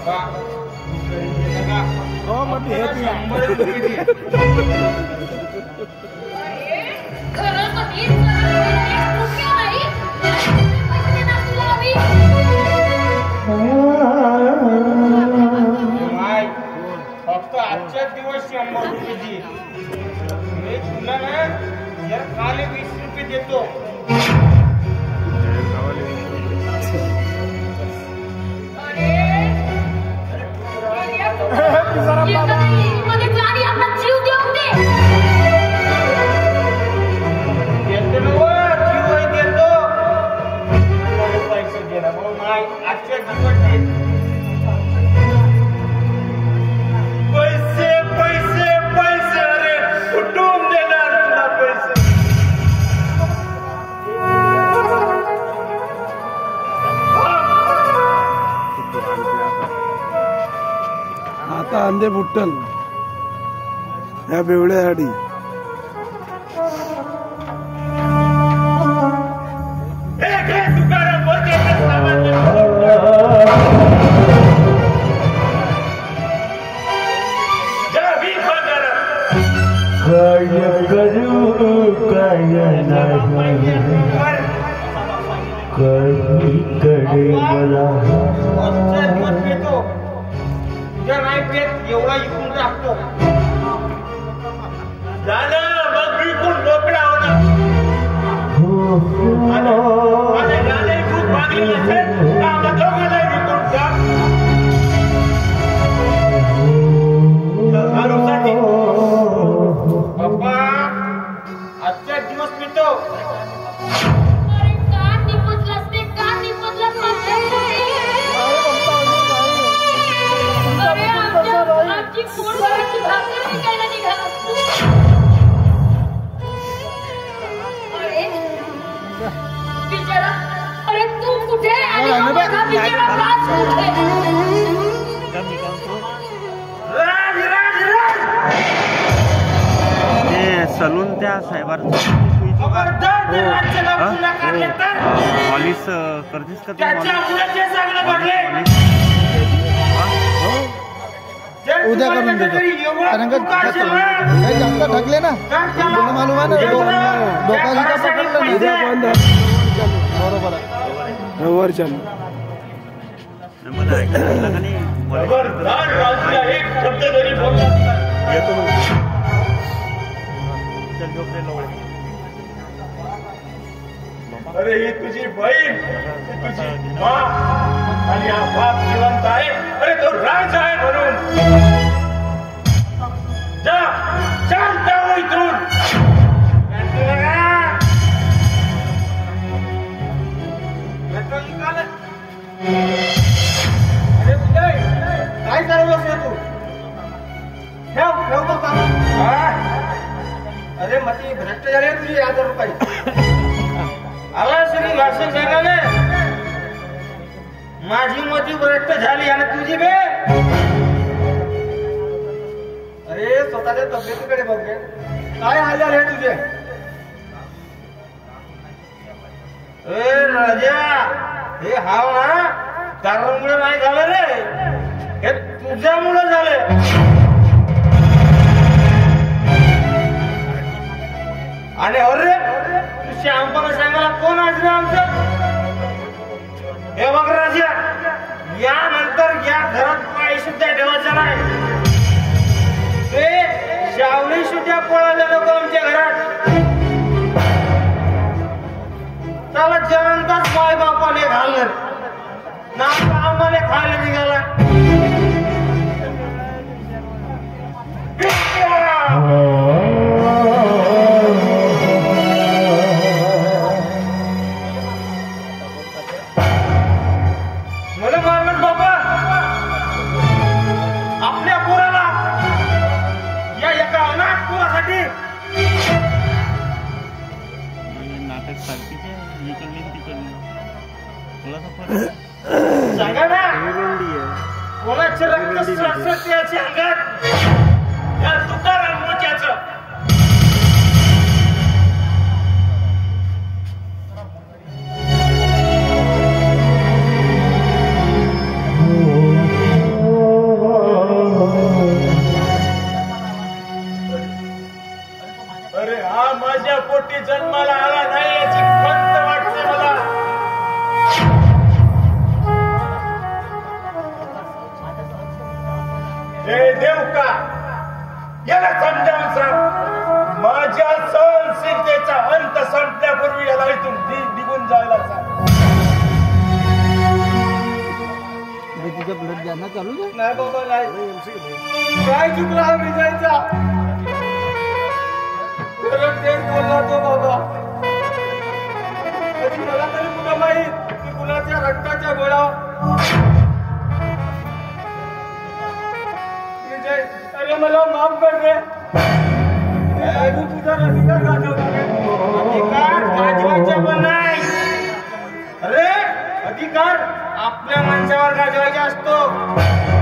हो मग हे फक्त आजच्या दिवस 100 रुपये मी तुला ना जर काले 20 रुपये देतो. आजच्या दिवस पैसे पैसे पैसे अरे कुटुंब देणार तुला पैसे. आता अंधे फुटल ह्या बेवड्यासाठी. एवढा इकून टाकतो झालं मग विकून मोकळा होणार. खूप मागणी असेल पप्पा आजच्या दिवस पितो. अरे तू कुठे सलून त्या साहेबांचं पॉलिस करतेस का तू? उद्या करून देतो कारण काही जास्त थकले ना मालूम आहे ना डोका पकडलं बरोबर आहे वर चालू. अरे ही तुझी बहीण तुझी माँ आणि हा बाप जिवंत आहे. अरे तो राजा आहे म्हणून जा शांत हो इथून. अरे उदय काय चालवलंस रे तू? ठेव ठेव तो अरे मती भ्रष्ट झाले तुझे 1000 रुपये आला सगळी भाषण सांगाले. माझी मती भ्रष्ट झाली आणि तुझी बे. अरे स्वतःच्या तब्येतीकडे बघ काय हाल झाले तुझे. ए राजा हे हाव ना दारूमुळे नाही झालं रे हे तुझ्यामुळे झालं. आणि अरे श्यामपणा सांगायला कोण आज आमचं. हे बघ राजा यानंतर या घरात पाय सुद्धा ठेवायचा नाही. ते शावली सुद्धा पळाले नको आमच्या घरात. त्याला जन्मताच माय बापाने घालणार ना आम्हाला खायला निघाला. मला मारणार बाबा आपल्या पोराला या एका अनाथ पोरासाठी. नाटक सारखीच आहे इकडली तिकडली सांगा ना कोणाचे रक्त सळसळते याच्या अंगात या तुकाराम मोच्याचं. ब्लड द्यायला चालू आहे. नाही बाबा नाही. काय चुकला हा विजयचा? खरं तेच बोलला तो बाबा. तरी मला तरी कुठं माहित की कुणाच्या रक्ताच्या गोळा. विजय अरे मला माफ कर रे. अजून तुझा अधिकार गाजवला रे. अधिकार गाजवायचा पण नाही. अरे अधिकार आपल्या माणसावर गाजवायचा असतो.